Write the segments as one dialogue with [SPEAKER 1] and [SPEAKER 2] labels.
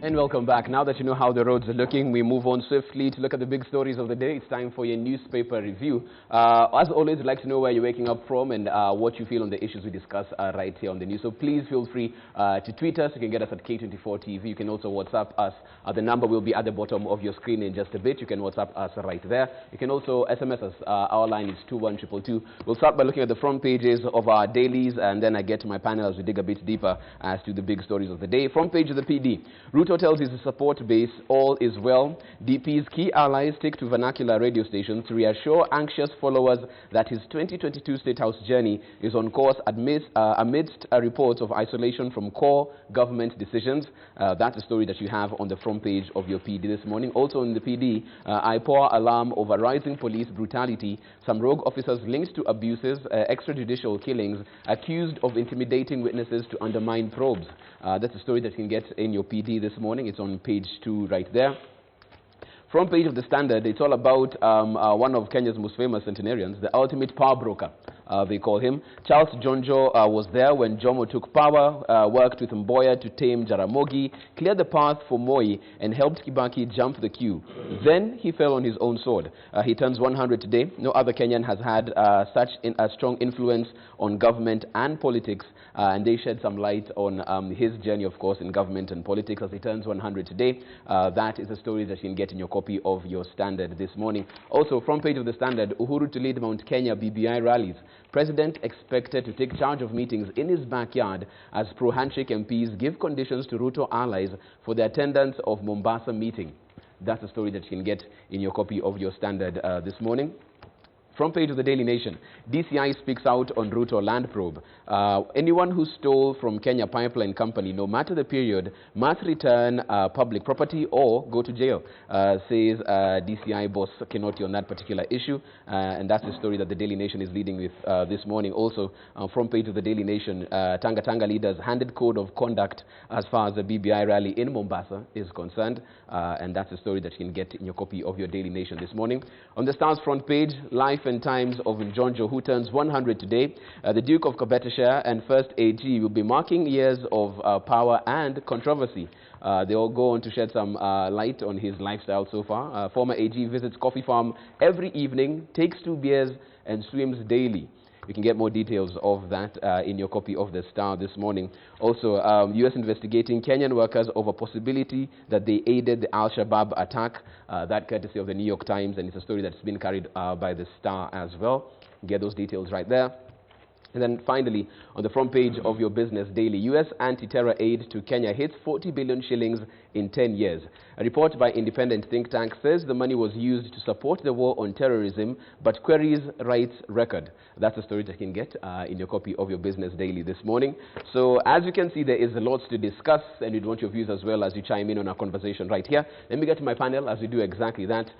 [SPEAKER 1] And welcome back. Now that you know how the roads are looking, we move on swiftly to look at the big stories of the day. It's time for your newspaper review. As always, we'd like to know where you're waking up from and what you feel on the issues we discuss right here on the news. So please feel free to tweet us. You can get us at K24TV. You can also WhatsApp us. The number will be at the bottom of your screen in just a bit. You can WhatsApp us right there. You can also SMS us. Our line is 21222. We'll start by looking at the front pages of our dailies, and then I get to my panel as we dig a bit deeper as to the big stories of the day. Front page of the PD. Ruto tells his support base all is well. DP's key allies take to vernacular radio stations to reassure anxious followers that his 2022 State House journey is on course amidst reports of isolation from core government decisions. That's a story that you have on the front page of your PD this morning. Also in the PD, IPOA alarm over rising police brutality. Some rogue officers linked to abuses, extrajudicial killings, accused of intimidating witnesses to undermine probes. That's a story that you can get in your PD this morning. It's on page 2 right there. Front page of the Standard, it's all about one of Kenya's most famous centenarians, the ultimate power broker, they call him. Charles Jonjo was there when Jomo took power, worked with Mboya to tame Jaramogi, cleared the path for Moi, and helped Kibaki jump the queue. Then he fell on his own sword. He turns 100 today. No other Kenyan has had such a strong influence on government and politics, and they shed some light on his journey, of course, in government and politics as he turns 100 today. That is a story that you can get in your copy of your Standard this morning. Also, front page of the Standard, Uhuru to lead Mount Kenya BBI rallies. President expected to take charge of meetings in his backyard as pro-handshake MPs give conditions to Ruto allies for the attendance of Mombasa meeting. That's a story that you can get in your copy of your Standard this morning. Front page of the Daily Nation, DCI speaks out on Ruto land probe. Anyone who stole from Kenya Pipeline Company, no matter the period, must return public property or go to jail, says DCI boss Kinoti on that particular issue. And that's the story that the Daily Nation is leading with this morning. Also, front page of the Daily Nation, Tanga leaders handed code of conduct as far as the BBI rally in Mombasa is concerned. And that's a story that you can get in your copy of your Daily Nation this morning. On the Star's front page, life and times of Njonjo, who turns 100 today. The Duke of Kabetishire and First AG will be marking years of power and controversy. They all go on to shed some light on his lifestyle so far. Former AG visits coffee farm every evening, takes 2 beers and swims daily. You can get more details of that in your copy of the Star this morning. Also, U.S. investigating Kenyan workers over possibility that they aided the Al-Shabaab attack. That courtesy of the New York Times, and it's a story that's been carried by the Star as well. Get those details right there. And then finally, on the front page of your Business Daily, U.S. anti-terror aid to Kenya hits 40 billion shillings in 10 years. A report by independent think tank says the money was used to support the war on terrorism, but queries rights record. That's a story that you can get in your copy of your Business Daily this morning. So as you can see, there is a lot to discuss, and we'd want your views as well as you chime in on our conversation right here. Let me get to my panel as we do exactly that.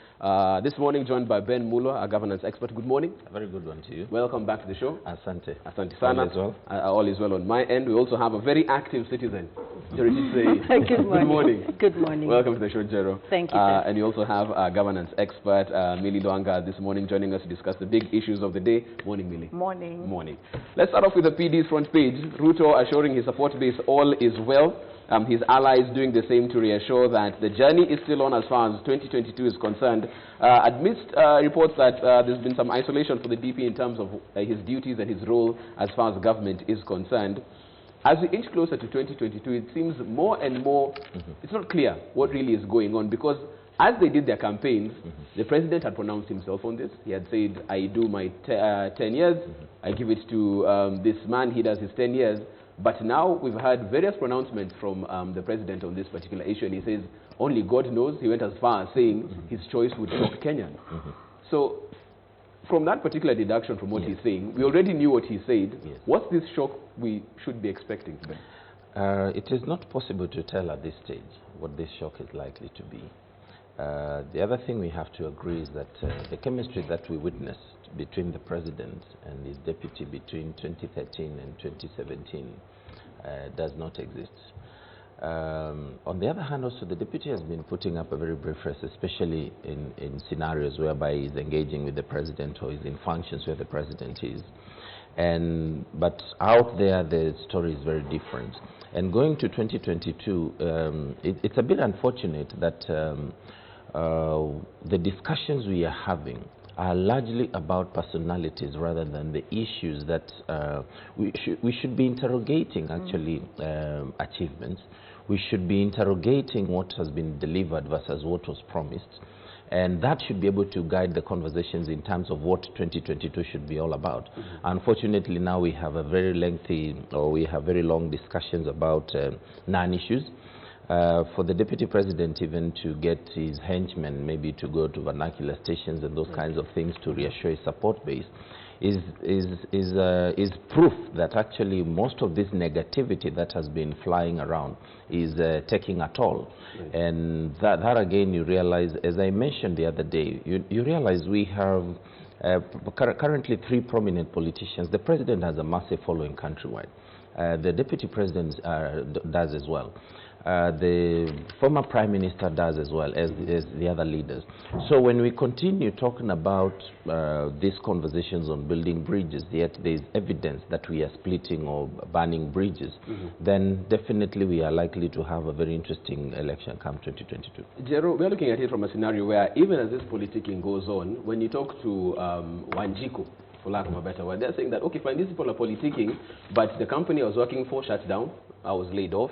[SPEAKER 1] This morning, joined by Ben Mulwa, our governance expert. Good morning.
[SPEAKER 2] A very good one to you.
[SPEAKER 1] Welcome back to the show.
[SPEAKER 2] Asante.
[SPEAKER 1] Asante sana.
[SPEAKER 2] All is well.
[SPEAKER 1] All is well on my end. We also have a very active citizen, Jerotich Seii.
[SPEAKER 3] Good morning.
[SPEAKER 1] Good morning.
[SPEAKER 3] Good morning.
[SPEAKER 1] Welcome to the show, Jero.
[SPEAKER 3] Thank you, sir.
[SPEAKER 1] And you also have our governance expert, Lwanga, this morning joining us to discuss the big issues of the day. Morning, Millie.
[SPEAKER 3] Morning.
[SPEAKER 1] Morning. Let's start off with the PD's front page. Ruto assuring his support base all is well. His allies doing the same to reassure that the journey is still on as far as 2022 is concerned. Amidst reports that there's been some isolation for the DP in terms of his duties and his role as far as government is concerned. As we inch closer to 2022, it seems more and more, it's not clear what really is going on, because as they did their campaigns, the president had pronounced himself on this. He had said, I do my 10 years, I give it to this man, he does his 10 years. But now we've had various pronouncements from the president on this particular issue, and he says, only God knows. He went as far as saying his choice would shock Kenyans. So from that particular deduction from what he's saying, we already knew what he said. What's this shock we should be expecting, Ben?
[SPEAKER 2] It is not possible to tell at this stage what this shock is likely to be. The other thing we have to agree is that the chemistry that we witnessed between the president and his deputy between 2013 and 2017 does not exist. On the other hand, also, the deputy has been putting up a very brave face, especially in scenarios whereby he's engaging with the president or is in functions where the president is. But out there, the story is very different. And going to 2022, it's a bit unfortunate that the discussions we are having are largely about personalities rather than the issues that we should be interrogating, actually, achievements. We should be interrogating what has been delivered versus what was promised. And that should be able to guide the conversations in terms of what 2022 should be all about. Unfortunately, now we have a very lengthy, or we have very long discussions about non-issues. For the deputy president even to get his henchmen maybe to go to vernacular stations and those kinds of things to reassure his support base is proof that actually most of this negativity that has been flying around is taking a toll. And that again, you realize, as I mentioned the other day, you realize we have currently 3 prominent politicians. The president has a massive following countrywide. The deputy president does as well. The former prime minister does as well as the other leaders. So when we continue talking about these conversations on building bridges, yet there is evidence that we are splitting or burning bridges, then definitely we are likely to have a very interesting election come 2022.
[SPEAKER 1] Jero, we're looking at it from a scenario where even as this politicking goes on, when you talk to Wanjiku, for lack of a better word, they're saying that, okay, fine, these people are politicking, but the company I was working for shut down, I was laid off.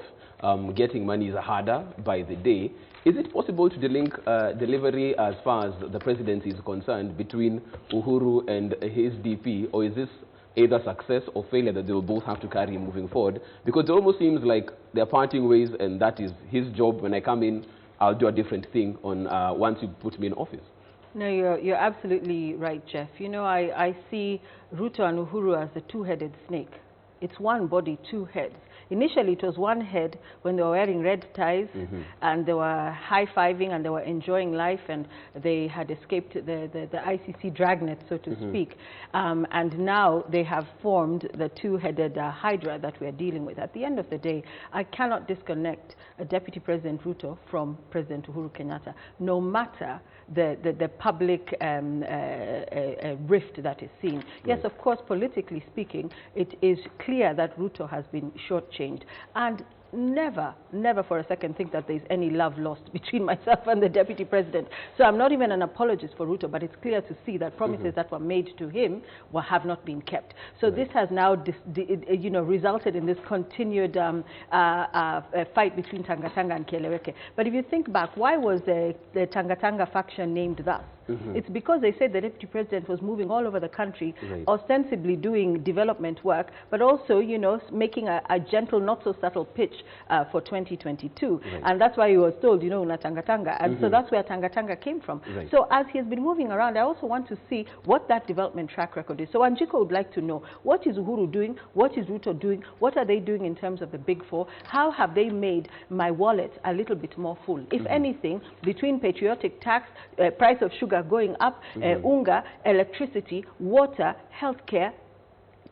[SPEAKER 1] Getting money is harder by the day. Is it possible to delink delivery as far as the presidency is concerned between Uhuru and his DP, or is this either success or failure that they will both have to carry moving forward? Because it almost seems like they're parting ways, and that is his job. When I come in, I'll do a different thing on once you put me in office.
[SPEAKER 3] No, you're absolutely right, Jeff. You know, I see Ruto and Uhuru as the two-headed snake. It's one body, 2 heads. Initially, it was 1 head when they were wearing red ties and they were high-fiving and they were enjoying life, and they had escaped the ICC dragnet, so to speak. And now they have formed the 2-headed hydra that we are dealing with. At the end of the day, I cannot disconnect Deputy President Ruto from President Uhuru Kenyatta, no matter the public rift that is seen. Yes, of course, politically speaking, it is clear that Ruto has been shortchanged. And never for a second think that there's any love lost between myself and the deputy president. So I'm not even an apologist for Ruto, but it's clear to see that promises that were made to him have not been kept. So this has now resulted in this continued fight between Tangatanga and Kieleweke. But if you think back, why was the Tangatanga faction named thus? It's because they said the deputy president was moving all over the country, ostensibly doing development work, but also, you know, making a gentle, not so subtle pitch for 2022. And that's why he was told, you know, una Tangatanga. And so that's where Tangatanga came from. So as he has been moving around, I also want to see what that development track record is. So Wanjiku would like to know, what is Uhuru doing? What is Ruto doing? What are they doing in terms of the big 4? How have they made my wallet a little bit more full? If anything, between patriotic tax, price of sugar going up, unga, electricity, water, healthcare,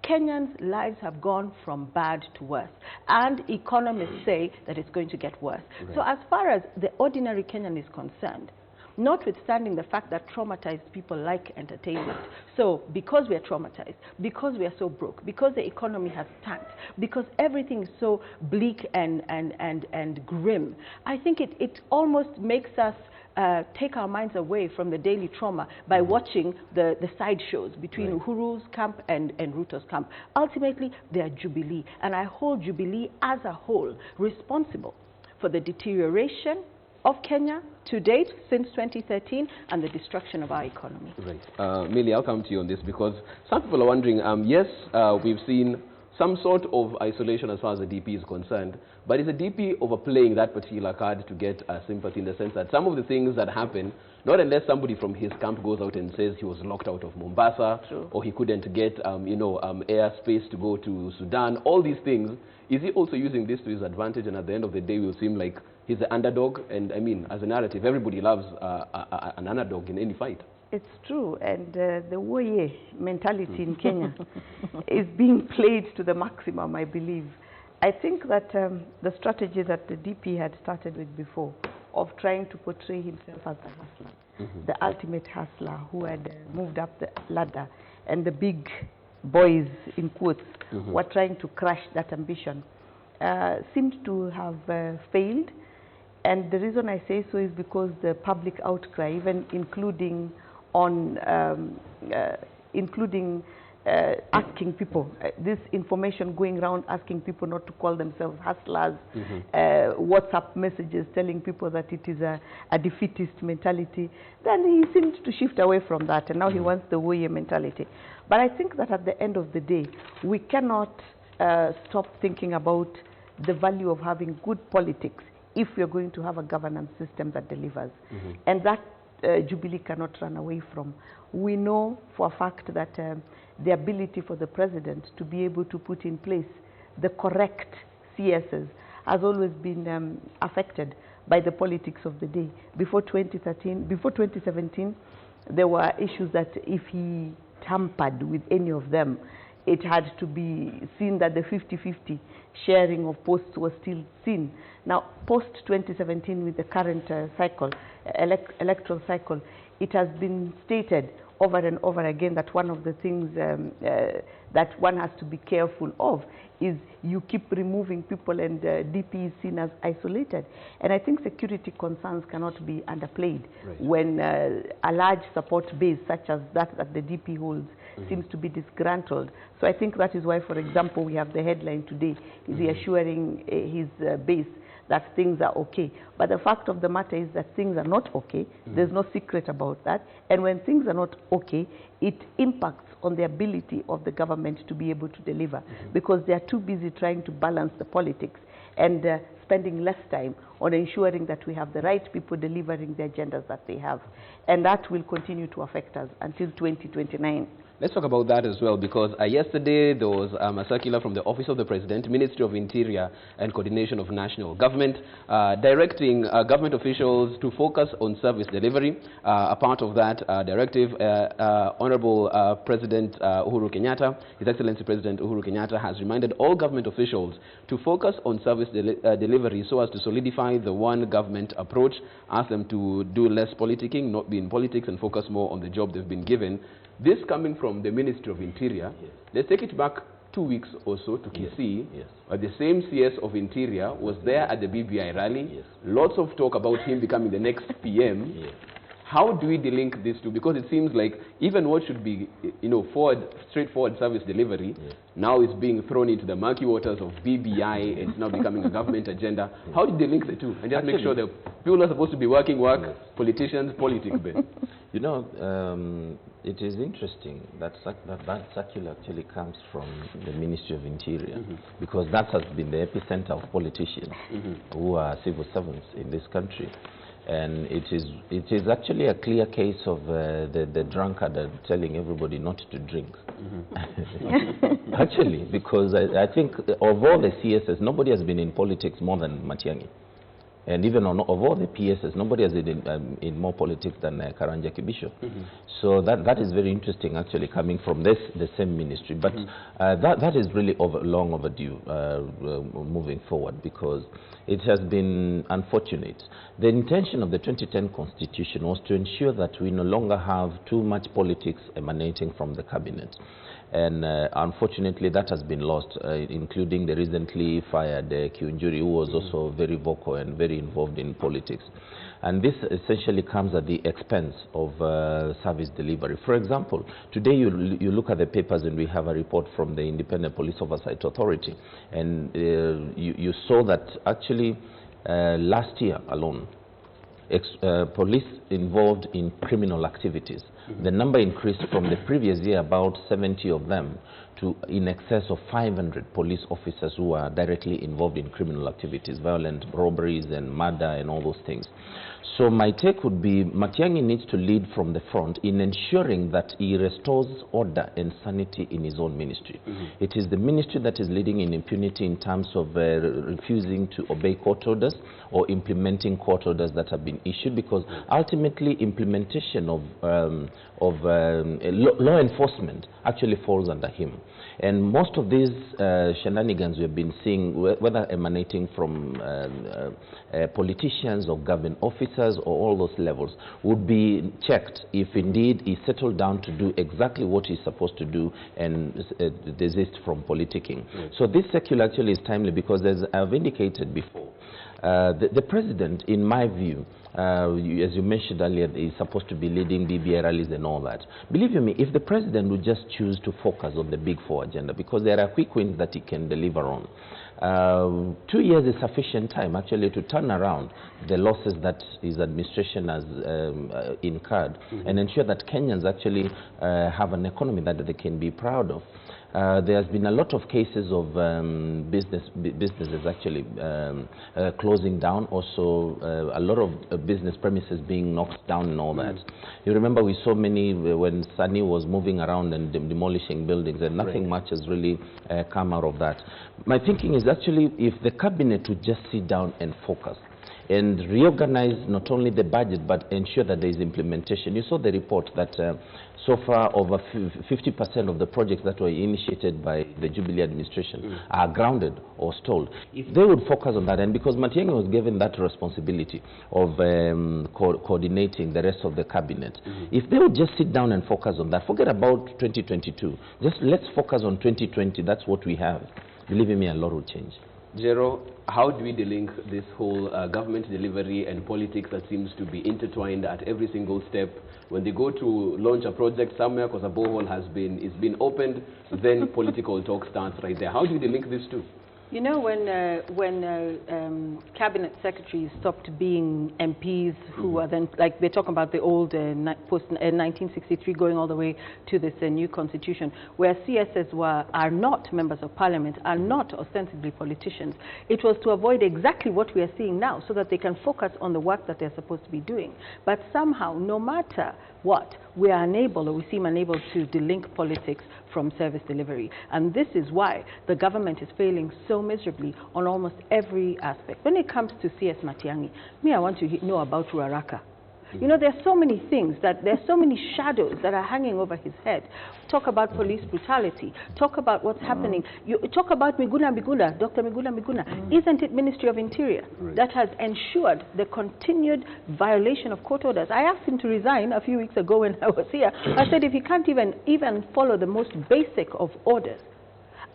[SPEAKER 3] Kenyans' lives have gone from bad to worse. And economists say that it's going to get worse. So as far as the ordinary Kenyan is concerned, notwithstanding the fact that traumatized people like entertainment, so because we are traumatized, because we are so broke, because the economy has tanked, because everything is so bleak and grim, I think it almost makes us take our minds away from the daily trauma by watching the sideshows between Uhuru's camp and Ruto's camp. Ultimately, they are Jubilee, and I hold Jubilee as a whole responsible for the deterioration of Kenya to date since 2013 and the destruction of our economy.
[SPEAKER 1] Millie, I'll come to you on this because some people are wondering, yes, we've seen some sort of isolation as far as the DP is concerned, but is the DP overplaying that particular card to get sympathy, in the sense that some of the things that happen, not unless somebody from his camp goes out and says he was locked out of Mombasa, or he couldn't get air space to go to Sudan, all these things, is he also using this to his advantage, and at the end of the day will seem like he's the underdog? And I mean, as a narrative, everybody loves an underdog in any fight.
[SPEAKER 4] It's true, and the warrior mentality in Kenya is being played to the maximum, I believe. I think that the strategy that the DP had started with before, of trying to portray himself as the hustler, the ultimate hustler who had moved up the ladder, and the big boys, in quotes, who are trying to crush that ambition, seemed to have failed. And the reason I say so is because the public outcry, even including on asking people, this information going around asking people not to call themselves hustlers, WhatsApp messages telling people that it is a defeatist mentality, then he seemed to shift away from that, and now he wants the warrior mentality. But I think that at the end of the day, we cannot stop thinking about the value of having good politics if we are going to have a governance system that delivers. And that Jubilee cannot run away from. We know for a fact that the ability for the president to be able to put in place the correct CSs has always been affected by the politics of the day. Before 2017, there were issues that if he tampered with any of them, it had to be seen that the 50-50 sharing of posts was still seen. Now, post-2017, with the current cycle, electoral cycle, it has been stated over and over again that one of the things that one has to be careful of is you keep removing people and DP is seen as isolated. And I think security concerns cannot be underplayed when a large support base such as that the DP holds seems to be disgruntled. So I think that is why, for example, we have the headline today, is he assuring his base that things are okay. But the fact of the matter is that things are not okay. There's no secret about that. And when things are not okay, it impacts on the ability of the government to be able to deliver, because they are too busy trying to balance the politics and spending less time on ensuring that we have the right people delivering the agendas that they have. And that will continue to affect us until 2029.
[SPEAKER 1] Let's talk about that as well, because yesterday there was a circular from the Office of the President, Ministry of Interior and Coordination of National Government, directing government officials to focus on service delivery. A part of that directive, Honorable President Uhuru Kenyatta, His Excellency President Uhuru Kenyatta, has reminded all government officials to focus on service delivery so as to solidify the one government approach, ask them to do less politicking, not be in politics, and focus more on the job they've been given. This coming from the Ministry of Interior. Let's take it back 2 weeks or so to Kisii. The same CS of Interior was there at the BBI rally. Lots of talk about him becoming the next PM. How do we delink these two? Because it seems like even what should be, straightforward service delivery, now is being thrown into the murky waters of BBI. It's now becoming a government agenda. How do you delink the two? And just make sure that people are supposed to be work, politicians, politics.
[SPEAKER 2] You know, it is interesting that that circular actually comes from the Ministry of Interior, because that has been the epicenter of politicians who are civil servants in this country. And it is actually a clear case of the drunkard telling everybody not to drink. Actually, because I think of all the CSs, nobody has been in politics more than Matiang'i. And even of all the PSs, nobody has been in more politics than Karanja Kibisho. So that is very interesting, actually, coming from the same ministry. But that is really long overdue moving forward, because it has been unfortunate. The intention of the 2010 Constitution was to ensure that we no longer have too much politics emanating from the cabinet. And unfortunately, that has been lost, including the recently fired Kiunjuri, who was also very vocal and very involved in politics. And this essentially comes at the expense of service delivery. For example, today you look at the papers and we have a report from the Independent Police Oversight Authority. And you saw that actually last year alone, police involved in criminal activities. The number increased from the previous year, about 70 of them, to in excess of 500 police officers who are directly involved in criminal activities, violent robberies and murder and all those things. So my take would be Matiang'i needs to lead from the front in ensuring that he restores order and sanity in his own ministry. It is the ministry that is leading in impunity in terms of refusing to obey court orders or implementing court orders that have been issued, because ultimately implementation of law enforcement actually falls under him. And most of these shenanigans we've been seeing, whether emanating from politicians or government officers or all those levels, would be checked if indeed he settled down to do exactly what he's supposed to do and desist from politicking. So this circular actually is timely because, as I've indicated before, the president, in my view, as you mentioned earlier, is supposed to be leading BBI rallies and all that. Believe you me, if the president would just choose to focus on the Big Four agenda, because there are quick wins that he can deliver on, 2 years is sufficient time actually to turn around the losses that his administration has incurred and ensure that Kenyans actually have an economy that they can be proud of. There's been a lot of cases of businesses actually closing down, also a lot of business premises being knocked down and all that. You remember we saw many when Seii was moving around and demolishing buildings, and nothing much has really come out of that. My thinking is actually if the cabinet would just sit down and focus and reorganize not only the budget but ensure that there is implementation. You saw the report that so far over 50% of the projects that were initiated by the Jubilee administration are grounded or stalled. If they would focus on that, and because Matiang'i was given that responsibility of coordinating the rest of the cabinet, if they would just sit down and focus on that, forget about 2022, just let's focus on 2020, that's what we have. Believe me, a lot will change.
[SPEAKER 1] Jero, how do we delink this whole government delivery and politics that seems to be intertwined at every single step? When they go to launch a project somewhere because a borehole has been opened, then political talk starts right there. How do you delink these two?
[SPEAKER 3] You know, when cabinet secretaries stopped being MPs who are then, like they're talking about the old post-1963 going all the way to this new constitution, where CSs are not members of parliament, are not ostensibly politicians. It was to avoid exactly what we are seeing now so that they can focus on the work that they're supposed to be doing. But somehow, no matter what, we are unable, or we seem unable to delink politics from service delivery. And this is why the government is failing so miserably on almost every aspect. When it comes to CS Matiang'i, I want to know about Ruaraka. You know, there are so many things, there are so many shadows that are hanging over his head. Talk about police brutality. Talk about what's happening. You talk about Dr. Miguna. Isn't it Ministry of Interior that has ensured the continued violation of court orders? I asked him to resign a few weeks ago when I was here. I said if he can't even follow the most basic of orders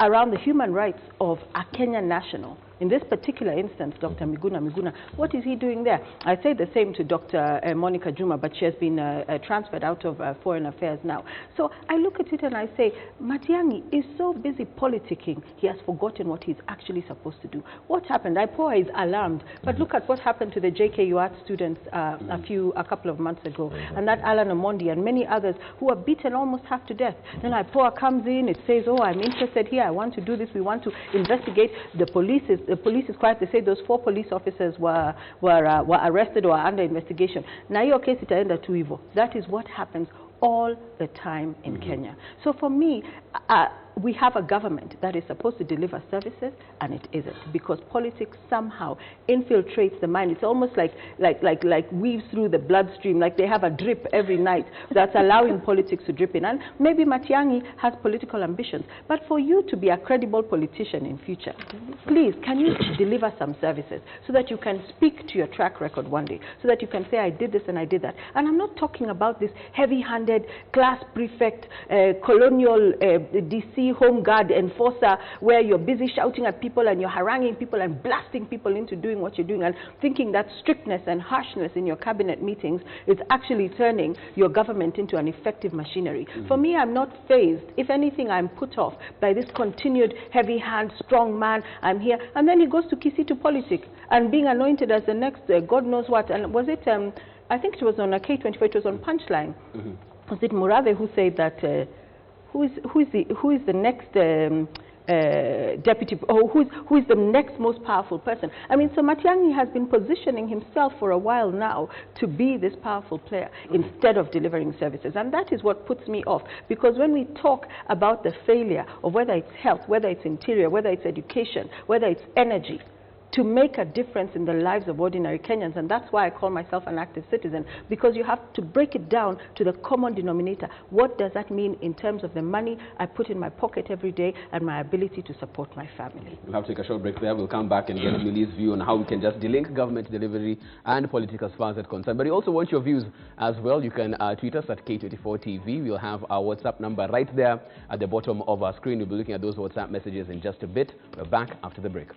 [SPEAKER 3] around the human rights of a Kenyan national, in this particular instance, Dr. Miguna, what is he doing there? I say the same to Dr. Monica Juma, but she has been transferred out of Foreign Affairs now. So I look at it and I say, Matiang'i is so busy politicking, he has forgotten what he's actually supposed to do. What happened? IPOA is alarmed, but look at what happened to the JKU art students a couple of months ago, and that Alan Omondi and many others who were beaten almost half to death. Then IPOA comes in, it says, oh, I'm interested here, I want to do this, we want to investigate. The police is quiet. They say those 4 police officers were arrested or are under investigation. Na hiyo case itaenda tu hivyo. That is what happens all the time in Kenya. So for me, we have a government that is supposed to deliver services, and it isn't, because politics somehow infiltrates the mind. It's almost like weaves through the bloodstream, like they have a drip every night that's allowing politics to drip in. And maybe Matiang'i has political ambitions, but for you to be a credible politician in future, please, can you deliver some services so that you can speak to your track record one day, so that you can say, I did this and I did that. And I'm not talking about this heavy-handed class prefect, colonial DC home guard enforcer, where you're busy shouting at people and you're haranguing people and blasting people into doing what you're doing, and thinking that strictness and harshness in your cabinet meetings is actually turning your government into an effective machinery. For me, I'm not fazed. If anything, I'm put off by this continued heavy hand, strong man, I'm here. And then he goes to Kisitu politics and being anointed as the next God knows what. And was it, I think it was on a K24, it was on Punchline. Was it Murave who said that who is the next deputy, or who is the next most powerful person? I mean, so Matiang'i has been positioning himself for a while now to be this powerful player instead of delivering services. And that is what puts me off, because when we talk about the failure of whether it's health, whether it's interior, whether it's education, whether it's energy, to make a difference in the lives of ordinary Kenyans. And that's why I call myself an active citizen, because you have to break it down to the common denominator. What does that mean in terms of the money I put in my pocket every day and my ability to support my family?
[SPEAKER 1] We'll have to take a short break there. We'll come back and get Lily's view on how we can just delink government delivery and politics as far as it's concerned. But we also want your views as well. You can tweet us at K24TV. We'll have our WhatsApp number right there at the bottom of our screen. We'll be looking at those WhatsApp messages in just a bit. We're back after the break.